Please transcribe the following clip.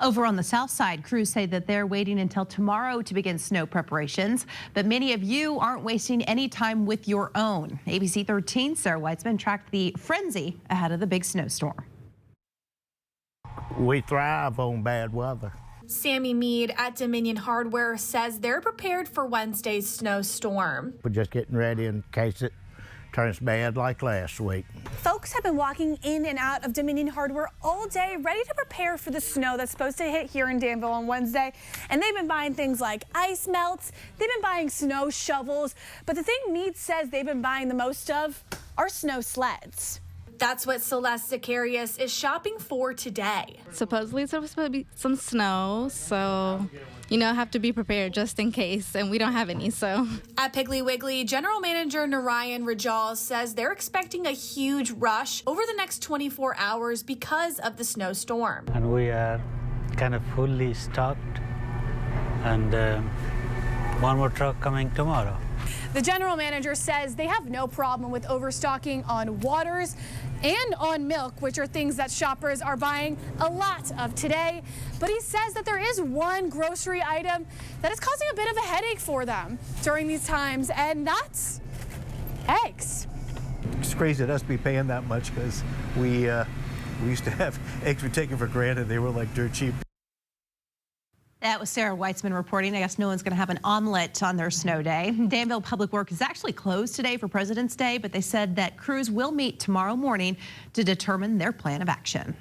Over on the south side, crews say that they're waiting until tomorrow to begin snow preparations, but many of you aren't wasting any time with your own. ABC 13's Sarah Weitzman tracked the frenzy ahead of the big snowstorm. We thrive on bad weather. Sammy Mead at Dominion Hardware says they're prepared for Wednesday's snowstorm. We're just getting ready in case it turns bad like last week. Folks have been walking in and out of Dominion Hardware all day, ready to prepare for the snow that's supposed to hit here in Danville on Wednesday. And they've been buying things like ice melts, they've been buying snow shovels, but the thing Mead says they've been buying the most of are snow sleds. That's what Celeste Zacharias is shopping for today. Supposedly it's supposed to be some snow, so, have to be prepared just in case, and we don't have any, so. At Piggly Wiggly, General Manager Narayan Rajal says they're expecting a huge rush over the next 24 hours because of the snowstorm. And we are kind of fully stocked, and one more truck coming tomorrow. The general manager says they have no problem with overstocking on waters and on milk, which are things that shoppers are buying a lot of today. But he says that there is one grocery item that is causing a bit of a headache for them during these times, and that's eggs. It's crazy to us be paying that much because we used to have eggs we taken for granted. They were like dirt cheap. That was Sarah Weitzman reporting. I guess no one's going to have an omelet on their snow day. Danville Public Works is actually closed today for President's Day, but they said that crews will meet tomorrow morning to determine their plan of action.